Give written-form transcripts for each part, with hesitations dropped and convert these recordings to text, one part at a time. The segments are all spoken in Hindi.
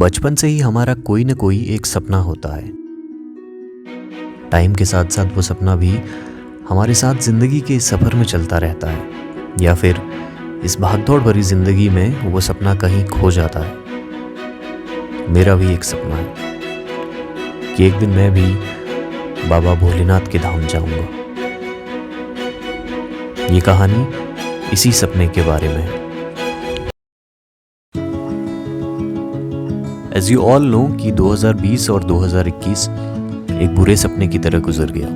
बचपन से ही हमारा कोई न कोई एक सपना होता है। टाइम के साथ साथ वो सपना भी हमारे साथ जिंदगी के इस सफर में चलता रहता है, या फिर इस भागदौड़ भरी जिंदगी में वो सपना कहीं खो जाता है। मेरा भी एक सपना है कि एक दिन मैं भी बाबा भोलेनाथ के धाम जाऊंगा। ये कहानी इसी सपने के बारे में है। एज यू ऑल नो कि 2020 और 2021 एक बुरे सपने की तरह गुजर गया,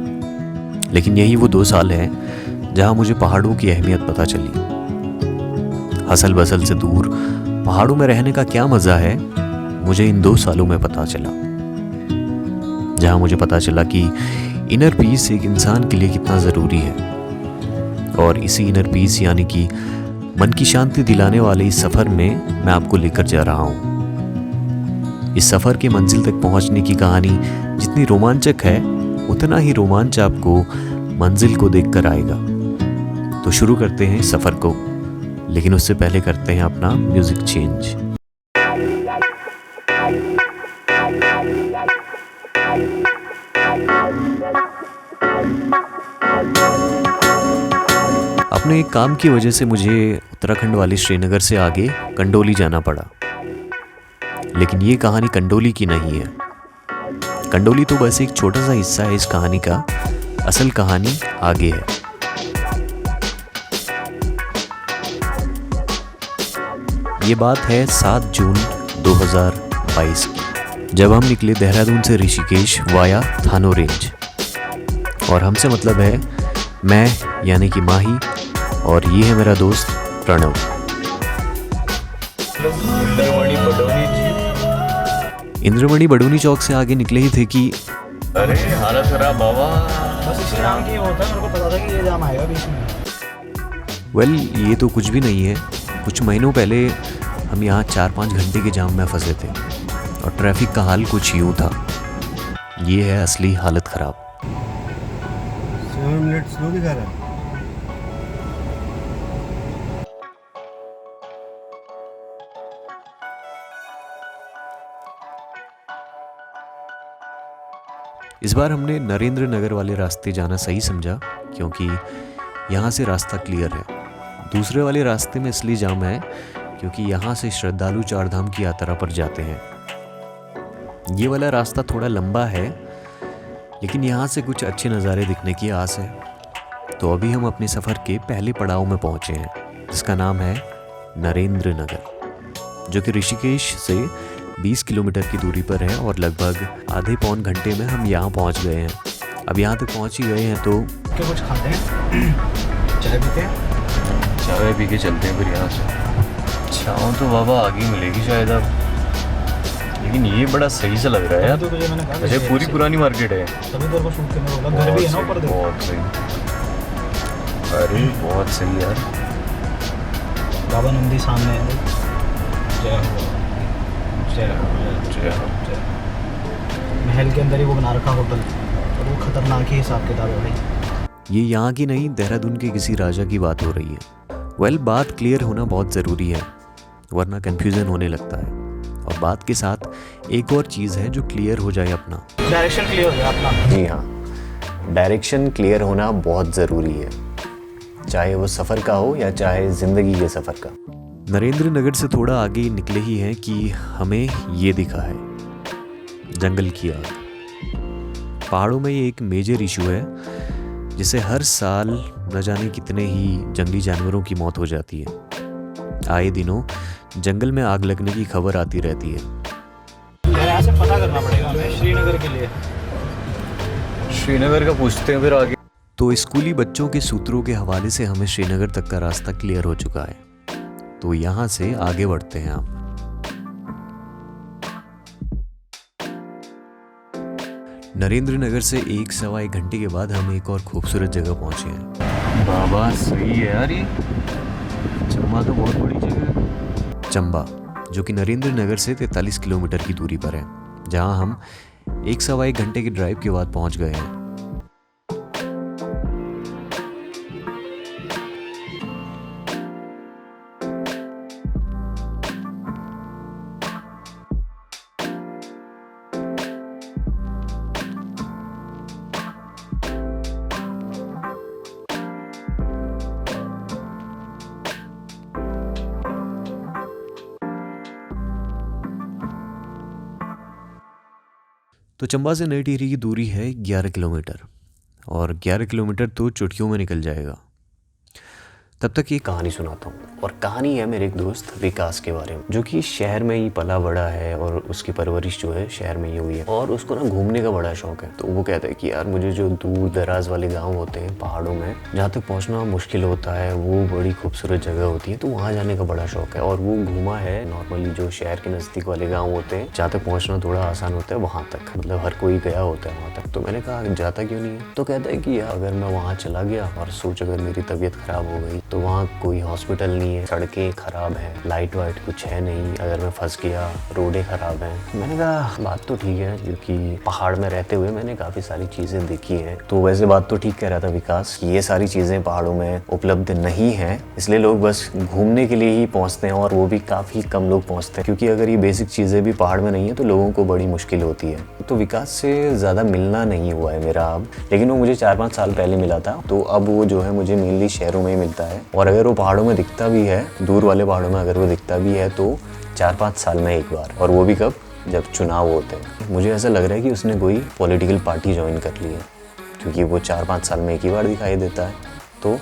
लेकिन यही वो 2 साल हैं जहां मुझे पहाड़ों की अहमियत पता चली। हसल बसल से दूर पहाड़ों में रहने का क्या मजा है, मुझे इन 2 सालों में पता चला। जहां मुझे पता चला कि इनर पीस एक इंसान के लिए कितना ज़रूरी है, और इसी इनर पीस यानी कि मन की शांति दिलाने वाले इस सफ़र में मैं आपको लेकर जा रहा हूँ। इस सफ़र की मंजिल तक पहुँचने की कहानी जितनी रोमांचक है, उतना ही रोमांच आपको मंजिल को देखकर आएगा। तो शुरू करते हैं सफ़र को, लेकिन उससे पहले करते हैं अपना म्यूज़िक चेंज। अपने एक काम की वजह से मुझे उत्तराखंड वाली श्रीनगर से आगे कंडोली जाना पड़ा, लेकिन ये कहानी कंडोली की नहीं है। कंडोली तो बस एक छोटा सा हिस्सा है इस कहानी का, असल कहानी आगे है। ये बात है 7 जून 2022 की, जब हम निकले देहरादून से ऋषिकेश वाया थानो रेंज। और हमसे मतलब है मैं यानी कि माही, और ये है मेरा दोस्त प्रणव। इंद्रमणि बडोनी चौक से आगे निकले ही थे कि अरे हालत खराब बाबा। बस इसी नाम की होता है, मेरे को पता था कि ये जाम आएगा बीच में। वेल ये तो कुछ भी नहीं है। कुछ महीनों पहले हम यहाँ 4-5 घंटे के जाम में फंसे थे, और ट्रैफिक का हाल कुछ यूँ था। ये है असली हालत ख़राब। 7 मिनट स्लो दिखा रहा है। इस बार हमने नरेंद्र नगर वाले रास्ते जाना सही समझा, क्योंकि यहाँ से रास्ता क्लियर है। दूसरे वाले रास्ते में इसलिए जाम है क्योंकि यहाँ से श्रद्धालु 4 धाम की यात्रा पर जाते हैं। ये वाला रास्ता थोड़ा लंबा है, लेकिन यहाँ से कुछ अच्छे नज़ारे दिखने की आस है। तो अभी हम अपने सफ़र के पहले पड़ाव में पहुँचे हैं, जिसका नाम है नरेंद्र नगर, जो कि ऋषिकेश से 20 किलोमीटर की दूरी पर है, और लगभग आधे पौन घंटे में हम यहाँ पहुँच गए हैं। अब यहाँ तक पहुँच ही गए हैं तो क्या कुछ खाते हैं, चाय पीते हैं। चाय पी के चलते हैं फिर यहाँ से। चाय तो बाबा आगे मिलेगी शायद अब, लेकिन ये बड़ा सही सा लग रहा है यार। तो तुझे मैंने कहा अच्छा पूरी पुरानी मार्केट है। तभी तेरे को शूट करने को बोला। घर भी है ना ऊपर, देखो। बहुत सही। अरे बहुत सही यार। बाबा नंदी सामने है। जय हो, जय हो, जय हो। महल के अंदर ही वो बना रखा होटल, और वो खतरनाक ही हिसाब किताब है भाई। ये यहाँ की नहीं, देहरादून के किसी राजा की बात हो रही है। वेल बात क्लियर होना बहुत ज़रूरी है, वरना कन्फ्यूज़न होने लगता है। और बात के साथ एक और चीज़ है जो क्लियर हो जाए अपना। डायरेक्शन क्लियर हो गया अपना। जी हाँ, डायरेक्शन क्लियर होना बहुत ज़रूरी है, चाहे वो सफ़र का हो या चाहे ज़िंदगी के सफ़र का। नरेंद्र नगर से थोड़ा आगे निकले ही हैं कि हमें ये दिखा है जंगल की आग। पहाड़ों में ये एक मेजर इशू है, जिसे हर साल न जाने कितने ही जंगली जानवरों की मौत हो जाती है। आए दिनों जंगल में आग लगने की खबर आती रहती है। यहाँ से पता करना पड़ेगा हमें श्रीनगर के लिए। श्रीनगर का पूछते हैं फिर आगे। तो स्कूली बच्चों के सूत्रों के हवाले से हमें श्रीनगर तक का रास्ता क्लियर हो चुका है, तो यहाँ से आगे बढ़ते हैं आप। नरेंद्र नगर से 1-1.25 घंटे के बाद हम एक और खूबसूरत जगह पहुँचे हैं। बाबा सही है यार, ये चंबा तो बहुत बड़ी जगह है। चंबा, जो कि नरेंद्र नगर से 43 किलोमीटर की दूरी पर है, जहाँ हम 1-1.25 घंटे की ड्राइव के बाद पहुँच गए हैं। तो चंबा से नई टिहरी की दूरी है 11 किलोमीटर, और 11 किलोमीटर तो चुटकियों में निकल जाएगा। तब तक ये कहानी सुनाता हूँ, और कहानी है मेरे एक दोस्त विकास के बारे में, जो कि शहर में ही पला बड़ा है और उसकी परवरिश जो है शहर में ही हुई है, और उसको ना घूमने का बड़ा शौक है। तो वो कहता है कि यार मुझे जो दूर दराज वाले गाँव होते हैं पहाड़ों में, जहाँ तक पहुँचना मुश्किल होता है, वो बड़ी खूबसूरत जगह होती है, तो वहाँ जाने का बड़ा शौक है। और वो घूमा है नॉर्मली जो शहर के नज़दीक वाले गाँव होते हैं, जहाँ तक पहुँचना थोड़ा आसान होता है, वहाँ तक, मतलब हर कोई गया होता है वहाँ तक। तो मैंने कहा जाता क्यों नहीं है? तो कहता है कि यार अगर मैं वहाँ चला गया और सोच अगर मेरी तबीयत खराब हो गई, तो वहाँ कोई हॉस्पिटल नहीं है, सड़कें खराब हैं, लाइट वाइट कुछ है नहीं, अगर मैं फंस गया, रोडें खराब हैं। मैंने कहा बात तो ठीक है, क्योंकि पहाड़ में रहते हुए मैंने काफ़ी सारी चीज़ें देखी हैं। तो वैसे बात तो ठीक कह रहा था विकास कि ये सारी चीज़ें पहाड़ों में उपलब्ध नहीं है, इसलिए लोग बस घूमने के लिए ही पहुँचते हैं, और वो भी काफ़ी कम लोग पहुँचते हैं, क्योंकि अगर ये बेसिक चीज़ें भी पहाड़ में नहीं है तो लोगों को बड़ी मुश्किल होती है। तो विकास से ज़्यादा मिलना नहीं हुआ है मेरा अब, लेकिन वो मुझे 4-5 साल पहले मिला था। तो अब वो जो है मुझे मेनली शहरों में ही मिलता है, और अगर वो पहाड़ों में दिखता भी है, दूर वाले पहाड़ों में अगर वो दिखता भी है तो 4-5 साल में एक बार, और वो भी कब, जब चुनाव होते हैं। मुझे ऐसा लग रहा है कि उसने कोई पॉलिटिकल पार्टी ज्वाइन कर ली है, क्योंकि वो 4-5 साल में एक ही बार दिखाई देता है। तो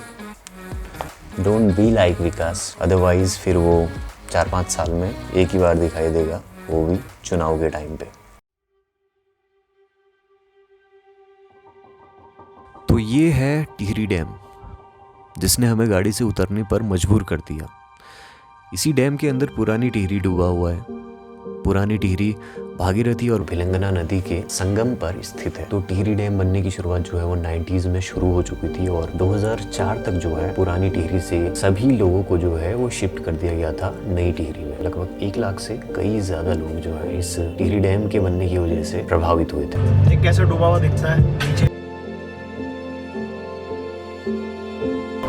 don't be like Vikas, otherwise फिर वो 4-5 साल में एक ही बार दिखाई देगा, वो भी चुनाव के टाइम पे। तो ये है टिहरी डैम, जिसने हमें गाड़ी से उतरने पर मजबूर कर दिया। इसी डैम के अंदर पुरानी टिहरी डूबा हुआ है। पुरानी टिहरी भागीरथी और भिलंगना नदी के संगम पर स्थित है। तो टिहरी डैम बनने की शुरुआत जो है वो 90s में शुरू हो चुकी थी, और 2004 तक जो है पुरानी टिहरी से सभी लोगों को जो है वो शिफ्ट कर दिया गया था नई टिहरी में। लगभग 1 लाख से कई ज्यादा लोग जो है इस टिहरी डैम के बनने की वजह से प्रभावित हुए थे। कैसे डूबा हुआ दिखता है नीचे।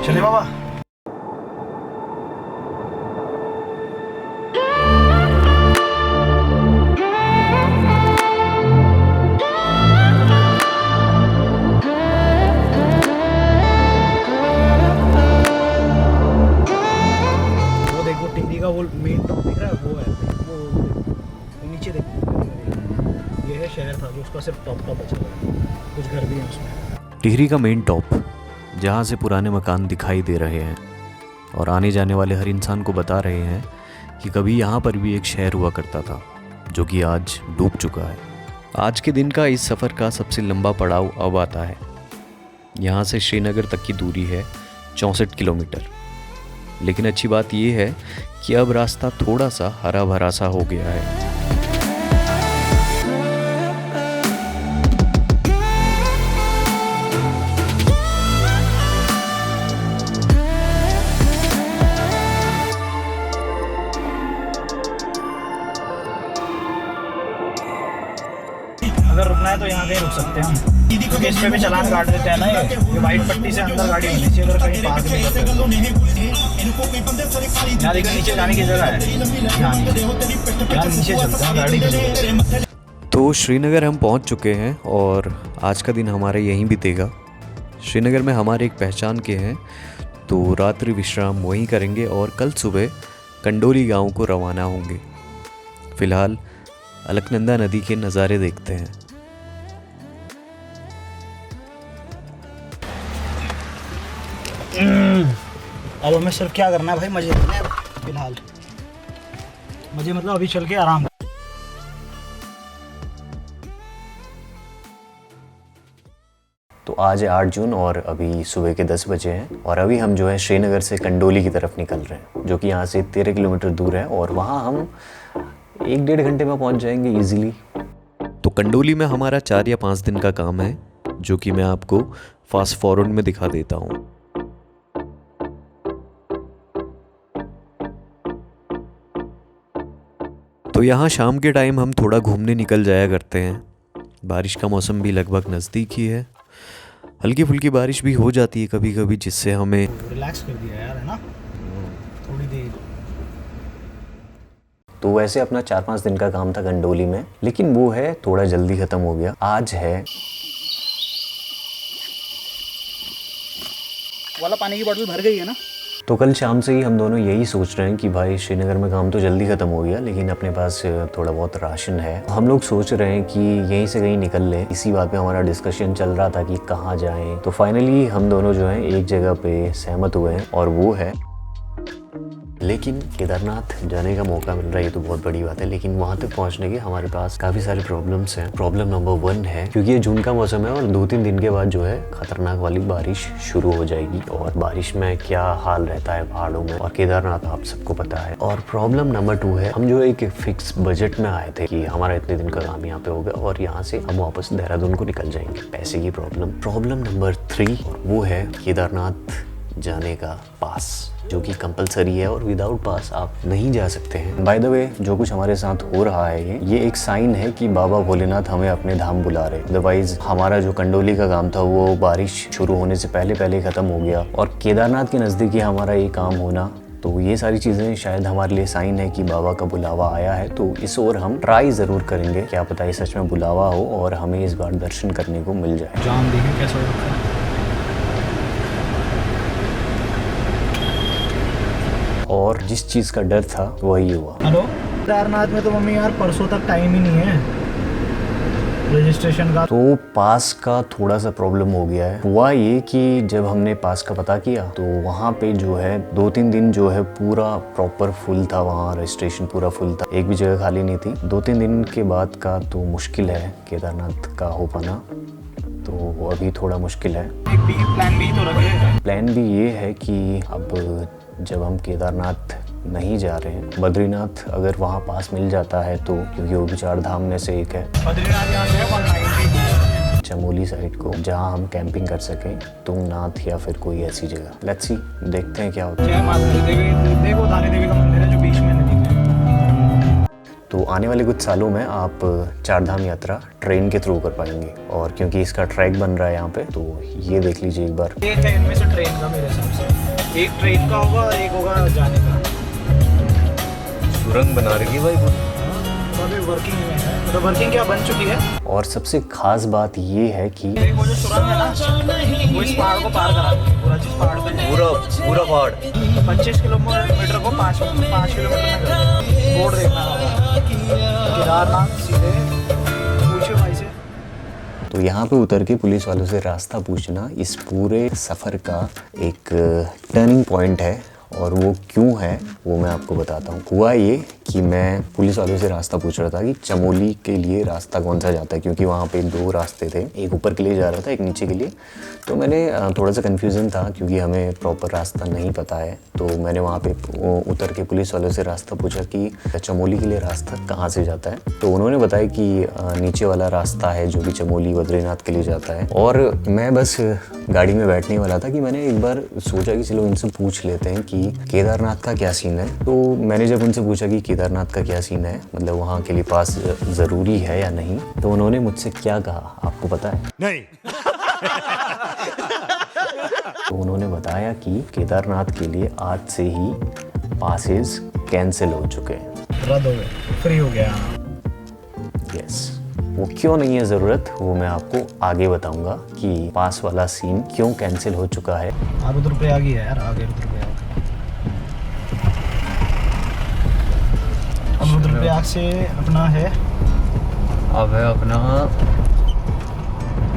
चले बाबा। वो देखो टिहरी का वो मेन टॉप दिख रहा है, वो है वो नीचे देखो, ये है शहर था जो उसका सिर्फ टॉप बचा हुआ है, कुछ घर भी हैं उसमें। टिहरी का मेन टॉप, जहाँ से पुराने मकान दिखाई दे रहे हैं, और आने जाने वाले हर इंसान को बता रहे हैं कि कभी यहाँ पर भी एक शहर हुआ करता था, जो कि आज डूब चुका है। आज के दिन का इस सफ़र का सबसे लंबा पड़ाव अब आता है। यहाँ से श्रीनगर तक की दूरी है 64 किलोमीटर। लेकिन अच्छी बात यह है कि अब रास्ता थोड़ा सा हरा भरा सा हो गया है। अगर रुकना है तो यहाँ कहीं रुक सकते हैं हम, क्योंकि इस पे भी चालान काट देते हैं ना। ये वाइट पट्टी से अंदर गाड़ी होनी चाहिए, अगर कहीं पार्क नहीं करते। यहाँ देखो नीचे जाने की जगह है, यहाँ नीचे चलते हैं गाड़ी के। तो श्रीनगर हम पहुंच चुके हैं, और आज का दिन हमारा यहीं बीतेगा। श्रीनगर में हमारे एक पहचान के हैं, तो रात्रि विश्राम वहीं करेंगे, और कल सुबह कंडोली गांव को रवाना होंगे। फिलहाल अलकनंदा नदी के नज़ारे देखते हैं। अब हमें सिर्फ क्या करना है भाई, मजे करने हैं फिलहाल। मजे मतलब अभी चल के आराम। तो आज है 8 जून और अभी सुबह के 10 बजे हैं, और अभी हम जो है श्रीनगर से कंडोली की तरफ निकल रहे हैं, जो कि यहाँ से 13 किलोमीटर दूर है, और वहाँ हम 1-1.5 घंटे में पहुँच जाएंगे इजीली। तो कंडोली में हमारा 4 या 5 दिन का काम है, जो कि मैं आपको फास्ट फॉरवर्ड में दिखा देता हूँ। तो यहाँ शाम के टाइम हम थोड़ा घूमने निकल जाया करते हैं। बारिश का मौसम भी लगभग नज़दीक ही है, हल्की फुल्की बारिश भी हो जाती है कभी कभी, जिससे हमें रिलैक्स कर दिया यार, है ना, थोड़ी देर। तो वैसे अपना 4-5 दिन का काम था कंडोली में, लेकिन वो है थोड़ा जल्दी ख़त्म हो गया। आज है वाला पानी की बोतल भर गई है ना। तो कल शाम से ही हम दोनों यही सोच रहे हैं कि भाई श्रीनगर में काम तो जल्दी ख़त्म हो गया, लेकिन अपने पास थोड़ा बहुत राशन है। हम लोग सोच रहे हैं कि यहीं से कहीं निकल लें। इसी बात पे हमारा डिस्कशन चल रहा था कि कहाँ जाएं। तो फाइनली हम दोनों जो हैं एक जगह पे सहमत हुए हैं, और वो है, लेकिन केदारनाथ जाने का मौका मिल रहा है, ये तो बहुत बड़ी बात है। लेकिन वहाँ तक पहुँचने के हमारे पास काफ़ी सारे प्रॉब्लम्स हैं। प्रॉब्लम नंबर 1 है, क्योंकि ये जून का मौसम है और 2-3 दिन के बाद जो है खतरनाक वाली बारिश शुरू हो जाएगी। और बारिश में क्या हाल रहता है पहाड़ों में, और केदारनाथ आप सबको पता है। और प्रॉब्लम नंबर 2 है, हम जो एक फिक्स बजट में आए थे कि हमारा इतने दिन का काम यहाँ पे होगा और यहाँ से हम वापस देहरादून को निकल जाएंगे, पैसे की प्रॉब्लम नंबर 3, वो है केदारनाथ जाने का पास, जो कि कंपलसरी है और विदाउट पास आप नहीं जा सकते हैं। बाय द वे, जो कुछ हमारे साथ हो रहा है ये एक साइन है कि बाबा भोलेनाथ हमें अपने धाम बुला रहे। अदरवाइज हमारा जो कंडोली का काम था वो बारिश शुरू होने से पहले पहले ख़त्म हो गया, और केदारनाथ के नज़दीक हमारा ये काम होना, तो ये सारी चीज़ें शायद हमारे लिए साइन है कि बाबा का बुलावा आया है। तो इस ओर हम ट्राई ज़रूर करेंगे, क्या पता ये सच में बुलावा हो और हमें इस बार दर्शन करने को मिल जाए। जाम देखें कैसा होता है। और जिस चीज़ का डर था वही हुआ। हेलो, केदारनाथ में तो मम्मी यार परसों तक टाइम ही नहीं है रजिस्ट्रेशन का। तो पास का थोड़ा सा प्रॉब्लम हो गया है। हुआ ये कि जब हमने पास का पता किया तो वहाँ पे जो है 2-3 दिन जो है पूरा प्रॉपर फुल था, वहाँ रजिस्ट्रेशन पूरा फुल था, एक भी जगह खाली नहीं थी। 2-3 दिन के बाद का तो मुश्किल है केदारनाथ का हो पाना, तो अभी थोड़ा मुश्किल है। प्लान बी तो रखे। प्लान भी ये है कि अब जब हम केदारनाथ नहीं जा रहे हैं, बद्रीनाथ अगर वहाँ पास मिल जाता है तो, क्योंकि वो भी 4 धाम में से एक है, बद्रीनाथ यहाँ से 190 चमोली साइड को, जहाँ हम कैंपिंग कर सकें, तुंगनाथ या फिर कोई ऐसी जगह। लेट्स सी, देखते हैं क्या होता है। जय माता देवी, देखो धारी देवी का मंदिर है जो बीच में नदी में। तो आने वाले कुछ सालों में आप 4 धाम यात्रा ट्रेन के थ्रू कर पाएंगे, और क्योंकि इसका ट्रैक बन रहा है यहाँ पे, तो ये देख लीजिए एक बार। एक है इनमें से ट्रेन का, मेरे हिसाब से एक ट्रेन का होगा और एक होगा जाने का। सुरंग बना रही है भाई वो, अभी वर्किंग में है, तो वर्किंग क्या बन चुकी है। और सबसे खास बात ये है कि वो जो सुरंग है ना, वो इस पहाड़ को पार करा देगी, पूरा जिस पहाड़ पे पूरा पहाड़ 25 किलोमीटर को 5 किलोमीटर में कर, बोर्ड देखना होगा। केदारनाथ सीधे पूछे भाई से। तो यहाँ पे उतर के पुलिस वालों से रास्ता पूछना इस पूरे सफ़र का एक टर्निंग पॉइंट है, और वो क्यों है वो मैं आपको बताता हूँ। हुआ ये कि मैं पुलिस वालों से रास्ता पूछ रहा था कि चमोली के लिए रास्ता कौन सा जाता है, क्योंकि वहाँ पे 2 रास्ते थे, एक ऊपर के लिए जा रहा था, एक नीचे के लिए। तो मैंने थोड़ा सा कन्फ्यूज़न था क्योंकि हमें प्रॉपर रास्ता नहीं पता है, तो मैंने वहाँ पे उतर के पुलिस वालों से रास्ता पूछा कि चमोली के लिए रास्ता कहाँ से जाता है। तो उन्होंने बताया कि नीचे वाला रास्ता है जो कि चमोली बद्रीनाथ के लिए जाता है। और मैं बस गाड़ी में बैठने वाला था कि मैंने एक बार सोचा कि चलो इनसे पूछ लेते हैं कि केदारनाथ का क्या सीन है। तो मैंने जब उनसे पूछा कि केदारनाथ का क्या सीन है, मतलब वहाँ के लिए पास ज़रूरी है या नहीं, तो उन्होंने मुझसे क्या कहा आपको पता है? नहीं। तो उन्होंने बताया कि केदारनाथ के लिए आज से ही पासेस कैंसिल हो चुके हैं, रद्द हो गए, फ्री हो गया। यस, वो क्यों नहीं है ज़रूरत वो मैं आपको आगे बताऊंगा कि पास वाला सीन क्यों कैंसिल हो चुका है। रुद्रप्रयाग ही है यार, आगे रुद्रप्रयाग। अब रुद्रप्रयाग से अपना है, अब है अपना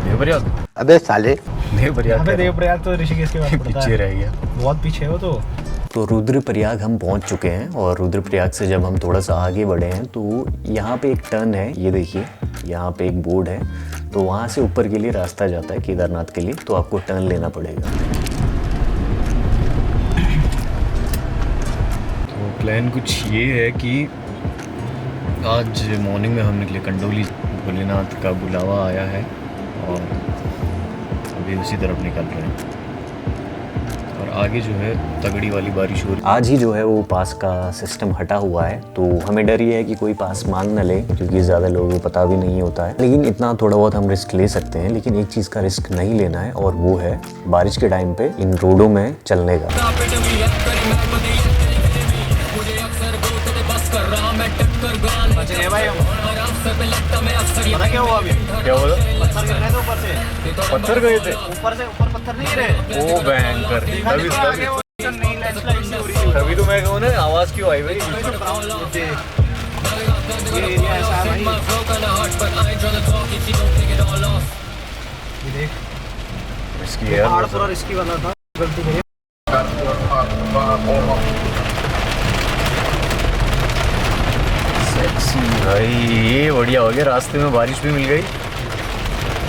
देवप्रयाग। अबे साले, देवप्रयाग तो ऋषिकेश के बाद पड़ता पीछे है, रह गया, बहुत पीछे है वो तो रुद्रप्रयाग हम पहुंच चुके हैं, और रुद्रप्रयाग से जब हम थोड़ा सा आगे बढ़े हैं तो यहाँ पे एक टर्न है, ये देखिए यहाँ पे एक बोर्ड है, तो वहाँ से ऊपर के लिए रास्ता जाता है केदारनाथ के लिए, तो आपको टर्न लेना पड़ेगा। तो प्लान कुछ ये है कि आज मॉर्निंग में हम निकले, कंडोली भोलेनाथ का बुलावा आया है और अभी उसी तरफ निकल रहे हैं, और आगे जो है तगड़ी वाली बारिश हो रही है। आज ही जो है वो पास का सिस्टम हटा हुआ है, तो हमें डर ये है कि कोई पास मांग न ले, क्योंकि ज़्यादा लोगों को पता भी नहीं होता है। लेकिन इतना थोड़ा बहुत हम रिस्क ले सकते हैं, लेकिन एक चीज़ का रिस्क नहीं लेना है, और वो है बारिश के टाइम पे इन रोडों में चलने का। पता क्या हुआ अभी? क्या बोला? पत्थर गिर रहे थे ऊपर से। पत्थर गए थे ऊपर पत्थर नहीं गिरे। ओ भयंकर, नहीं लैंडस्लाइड अभी तो मैं कहूँ ना आवाज़ क्यों आई भाई? ये एरिया ऐसा है भाई, ये देख इसकी पहाड़ यार पूरा रिस्की वाला था, गलती करी। सेक्सी भाई, ये बढ़िया हो गया। रास्ते में बारिश भी मिल गई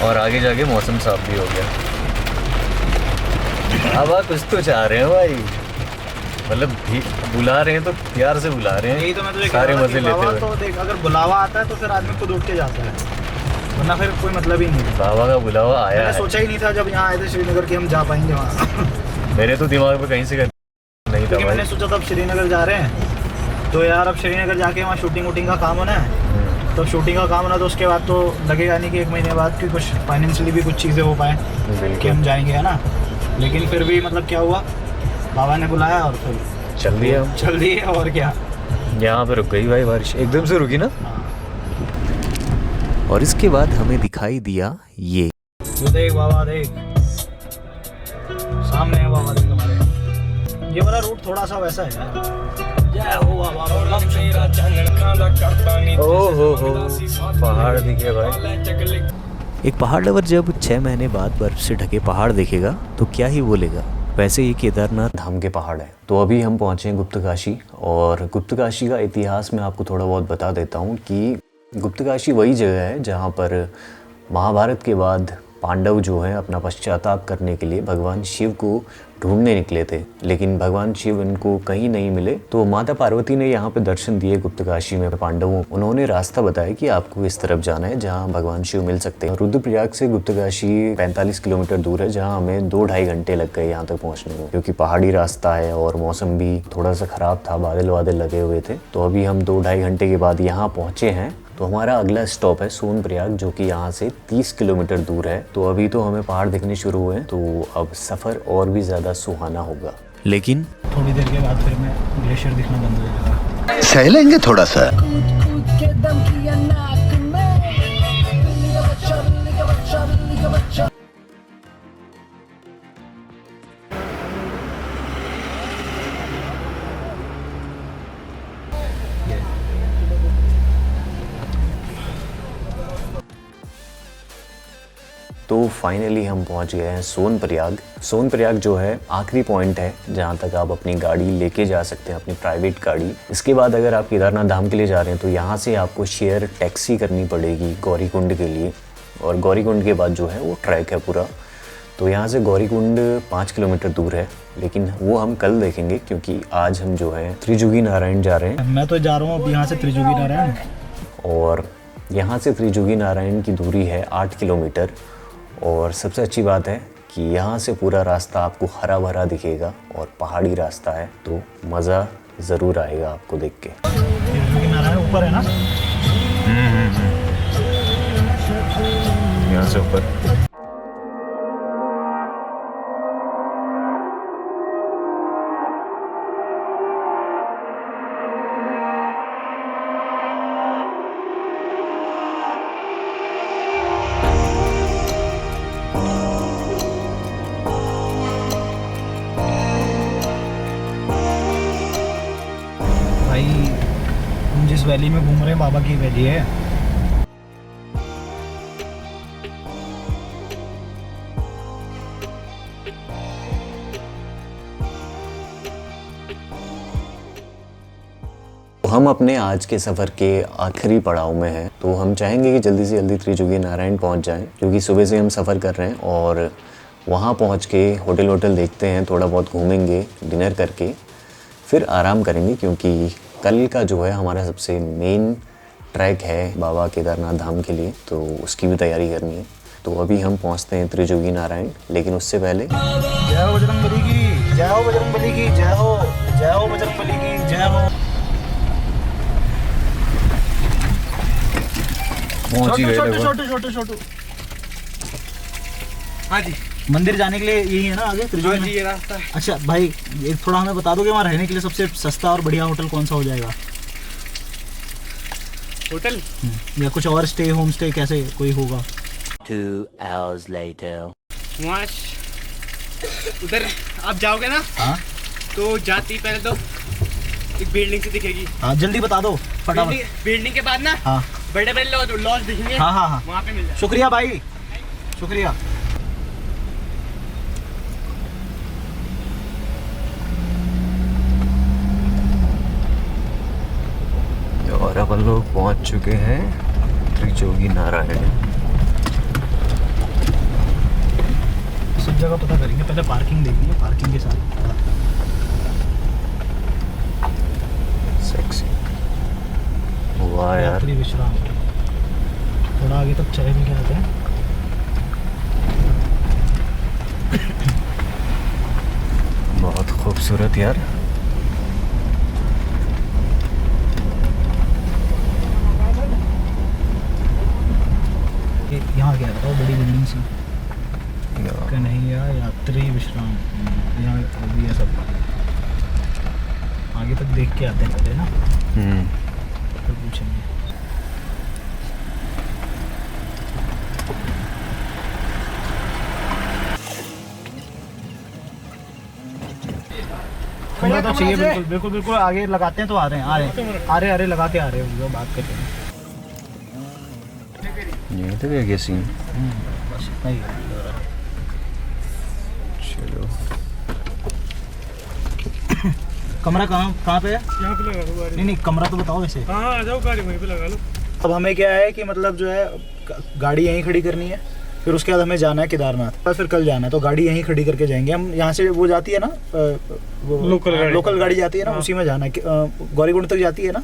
और आगे जाके मौसम साफ भी हो गया। अब आप कुछ तो चाह रहे हैं भाई, मतलब बुला रहे हैं तो प्यार से बुला रहे हैं। यही तो मैं तुझे सारे मजे लेते हुए। तो देख, अगर बुलावा आता है तो फिर आदमी खुद उठ के जाता है, वरना फिर कोई मतलब ही नहीं है। बाबा का बुलावा आया मैंने है। सोचा ही नहीं था जब यहाँ आए थे श्रीनगर कि हम जा पाएंगे वहाँ। मेरे तो दिमाग में कहीं से नहीं था क्योंकि मैंने भाई। सोचा था अब श्रीनगर जा रहे हैं तो यार अब श्रीनगर जाके वहाँ शूटिंग वूटिंग का काम होना है, तो शूटिंग का काम होना तो उसके बाद तो लगेगा नहीं कि 1 महीने बाद कि कुछ फाइनेंशियली भी कुछ चीज़ें हो पाए कि हम जाएंगे, है ना। लेकिन फिर भी मतलब क्या हुआ, बाबा ने बुलाया और फिर चल दिया हम। चल दिए, और क्या। यहाँ पे रुक गई भाई बारिश, एकदम से रुकी ना। और इसके बाद हमें दिखाई दिया ये। तो देख बाबा, देख सामने है बाबा, देख हमारे। ये वाला रूट थोड़ा सा वैसा है यार। जय हो बाबा, ओ हो पहाड़ दिखे भाई। एक पहाड़ लवर जब 6 महीने बाद बर्फ से ढके पहाड़ देखेगा तो क्या ही बोलेगा। वैसे ये केदारनाथ धाम के पहाड़ है। तो अभी हम पहुँचे हैं गुप्तकाशी, और गुप्तकाशी का इतिहास मैं आपको थोड़ा बहुत बता देता हूँ कि गुप्तकाशी वही जगह है जहाँ पर महाभारत के बाद पांडव जो हैं अपना पश्चाताप करने के लिए भगवान शिव को ढूंढने निकले थे, लेकिन भगवान शिव इनको कहीं नहीं मिले। तो माता पार्वती ने यहाँ पे दर्शन दिए गुप्तकाशी में पांडवों। उन्होंने रास्ता बताया कि आपको इस तरफ जाना है जहाँ भगवान शिव मिल सकते हैं। रुद्रप्रयाग से गुप्तकाशी 45 किलोमीटर दूर है, जहाँ हमें 2-2.5 घंटे लग गए यहाँ तक पहुँचने में, क्योंकि पहाड़ी रास्ता है और मौसम भी थोड़ा सा ख़राब था, बादल वादल लगे हुए थे। तो अभी हम 2-2.5 घंटे के बाद यहाँ पहुँचे हैं। तो हमारा अगला स्टॉप है सोनप्रयाग, जो कि यहाँ से 30 किलोमीटर दूर है। तो अभी तो हमें पहाड़ दिखने शुरू हुए हैं, तो अब सफ़र और भी ज़्यादा सुहाना होगा। लेकिन थोड़ी देर के बाद फिर मैं ग्लेशियर दिखना बंद हो जाएगा। सह लेंगे थोड़ा सा। तो फाइनली हम पहुंच गए हैं सोनप्रयाग। सोनप्रयाग जो है आखिरी पॉइंट है जहां तक आप अपनी गाड़ी लेके जा सकते हैं, अपनी प्राइवेट गाड़ी। इसके बाद अगर आप केदारनाथ धाम के लिए जा रहे हैं तो यहाँ से आपको शेयर टैक्सी करनी पड़ेगी गौरीकुंड के लिए, और गौरीकुंड के बाद जो है वो ट्रैक है पूरा। तो यहाँ से गौरीकुंड 5 किलोमीटर दूर है, लेकिन वो हम कल देखेंगे, क्योंकि आज हम जो है त्रिजुगी नारायण जा रहे हैं। मैं तो जा रहा हूँ अब यहाँ से त्रिजुगी नारायण, और यहाँ से त्रिजुगी नारायण की दूरी है 8 किलोमीटर। और सबसे अच्छी बात है कि यहाँ से पूरा रास्ता आपको हरा भरा दिखेगा और पहाड़ी रास्ता है, तो मज़ा ज़रूर आएगा आपको देख के। त्रिजुगी नारायण ऊपर है ना। यहाँ से ऊपर भाई हम जिस वैली में घूम रहे हैं बाबा की वैली है। हम अपने आज के सफ़र के आखिरी पड़ाव में हैं, तो हम चाहेंगे कि जल्दी से जल्दी त्रिजुगी नारायण पहुंच जाएं, क्योंकि सुबह से हम सफ़र कर रहे हैं। और वहां पहुंच के होटल देखते हैं, थोड़ा बहुत घूमेंगे, डिनर करके फिर आराम करेंगे, क्योंकि कल का जो है हमारा सबसे मेन ट्रैक है बाबा केदारनाथ धाम के लिए, तो उसकी भी तैयारी करनी है। तो अभी हम पहुंचते हैं त्रिजुगी नारायण, लेकिन उससे पहले जय हो बजरंगबली की, जय हो बजरंगबली की, जय हो बजरंगबली की, जय हो। पहुँच ही गए थे। छोटू। हाँ जी, मंदिर जाने के लिए यही है ना आगे त्रिजुगी? हाँ जी, ये रास्ता है। अच्छा भाई, एक थोड़ा हमें बता दो कि वहाँ रहने के लिए सबसे सस्ता और बढ़िया होटल कौन सा हो जाएगा? होटल या कुछ और स्टे, होम स्टे कैसे कोई होगा? 2 hours later. वहाँ उधर आप जाओगे ना, हाँ तो जाती पहले तो एक बिल्डिंग से दिखेगी। हाँ जल्दी बता दो फटाफट। बिल्डिंग के बाद ना हाँ बड़े बड़े लॉज दिखेंगे। हाँ हाँ हाँ वहाँ पे मिल जाए। शुक्रिया भाई, शुक्रिया। और अब हम लोग पहुंच चुके हैं त्रिजोगी नारायण। सब जगह पता करेंगे, पहले पार्किंग देखिए, पार्किंग के साथ सेक्सी वाह यार। यात्री विश्राम। थोड़ा आगे तक चाय भी आते हैं। बहुत खूबसूरत यार। यहाँ क्या बताओ, बड़ी बिल्डिंग सी कन्हैया यात्री विश्राम। यहाँ अभी ये सब आगे तक देख के आते हैं पहले ना, फिर पूछेंगे। कमरा तो चाहिए, बिल्कुल बिल्कुल बिल्कुल। आगे लगाते हैं तो आ रहे हैं, आ रहे हैं लगाते आ रहे हैं, बात करते हैं। ये तो क्या सीन। बस इतना ही है। चलो कमरा कहाँ पे है? यहाँ पे लगा लो गाड़ी। नहीं कमरा तो बताओ वैसे। हाँ आ जाओ, गाड़ी वहीं पे लगा लो। अब हमें क्या है कि मतलब जो है गाड़ी यहीं खड़ी करनी है, फिर उसके बाद हमें जाना है केदारनाथ, फिर कल जाना है, तो गाड़ी यहीं खड़ी करके जाएंगे हम। यहाँ से वो जाती है ना, वो लोकल गाड़ी जाती है ना, उसी में जाना है। गौरीकुंड तक जाती है ना,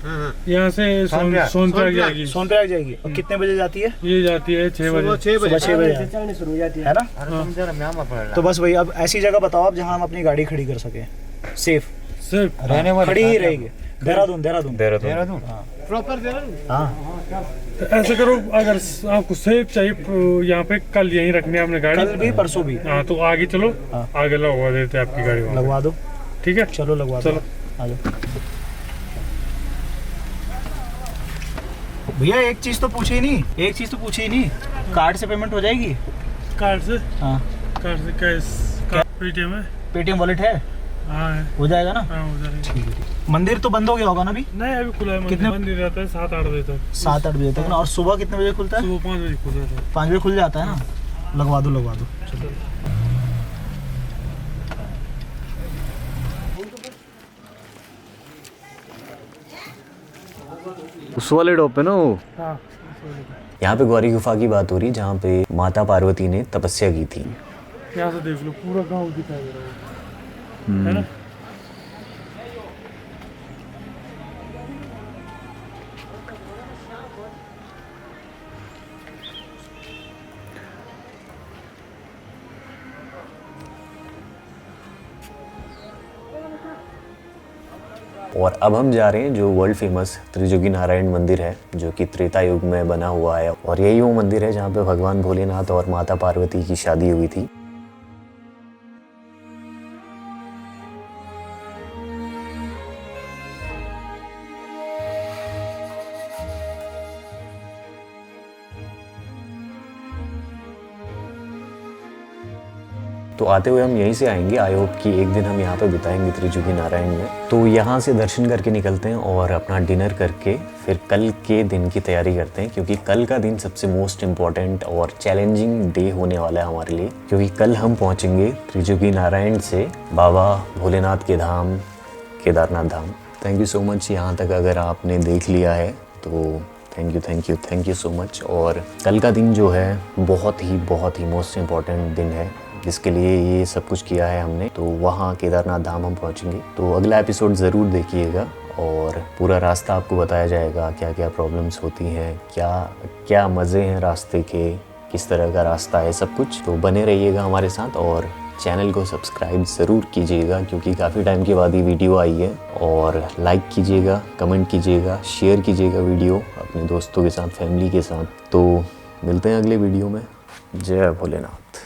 यहाँ से सोनप्रयाग जाएगी। सोनप्रयाग जाएगी। और कितने बजे जाती है? ये जाती है 6 बजे। सुबह 6 बजे चलनी शुरू हो जाती है ना। तो बस वही, अब ऐसी जगह बताओ आप जहाँ हम अपनी गाड़ी खड़ी कर सके, सेफ सिर्फ रहने वाली खड़ी ही रहेगी। देहरादून देहरादून देहरादून। प्रॉपर देहरादून। हाँ तो ऐसे करो, अगर आपको सेफ चाहिए यहाँ पे, कल यहीं रखनी है आपने गाड़ी। कल भी परसों भी। हाँ तो आगे चलो, हाँ। आगे लगवा देते हैं आपकी गाड़ी वहाँ। लगवा दो, ठीक है चलो लगवा दो। चलो आ जाओ भैया। एक चीज तो पूछी ही नहीं, कार्ड से पेमेंट हो जाएगी? कार्ड से? हाँ कार्ड से कैश? पेटीएम है? पेटीएम वॉलेट है? हाँ है। हो जाएगा ना? हाँ हो जाएगा। ठीक है। मंदिर तो बंद हो गया होगा ना अभी? नहीं अभी खुला है। कितने बंद नहीं रहता है 7-8 बजे तक। 7-8 बजे तक ना। और सुबह कितने बजे खुलता है? सुबह 5 बजे खुल जाता है। 5 बजे खुल जाता है ना। लगवा दो चलो। उस वाले डॉप पे ना वो। हाँ यहाँ पे गौरी गुफा की बात हो रही, जहाँ पे माता पार्वती ने तपस्या की थी। यहाँ से देख लो, पूरा गांव दिखाई दे रहा है ना। और अब हम जा रहे हैं जो वर्ल्ड फेमस त्रिजोगी नारायण मंदिर है, जो कि त्रेता युग में बना हुआ है। और यही वो मंदिर है जहाँ पे भगवान भोलेनाथ और माता पार्वती की शादी हुई थी। तो आते हुए हम यहीं से आएंगे। आई होप कि एक दिन हम यहाँ पे बिताएंगे त्रिजोगी नारायण में। तो यहाँ से दर्शन करके निकलते हैं और अपना डिनर करके फिर कल के दिन की तैयारी करते हैं, क्योंकि कल का दिन सबसे मोस्ट इम्पॉर्टेंट और चैलेंजिंग डे होने वाला है हमारे लिए। क्योंकि कल हम पहुँचेंगे त्रिजोगी नारायण से बाबा भोलेनाथ के धाम केदारनाथ धाम। थैंक यू सो मच यहाँ तक अगर आपने देख लिया है तो थैंक यू सो मच। और कल का दिन जो है बहुत ही मोस्ट इम्पॉर्टेंट दिन है, जिसके लिए ये सब कुछ किया है हमने। तो वहाँ केदारनाथ धाम हम पहुँचेंगे। तो अगला एपिसोड ज़रूर देखिएगा और पूरा रास्ता आपको बताया जाएगा, क्या क्या प्रॉब्लम्स होती हैं, क्या मज़े हैं रास्ते के, किस तरह का रास्ता है, सब कुछ। तो बने रहिएगा हमारे साथ और चैनल को सब्सक्राइब ज़रूर कीजिएगा, क्योंकि काफ़ी टाइम के बाद ये वीडियो आई है। और लाइक कीजिएगा, कमेंट कीजिएगा, शेयर कीजिएगा वीडियो अपने दोस्तों के साथ, फैमिली के साथ। तो मिलते हैं अगले वीडियो में। जय भोलेनाथ।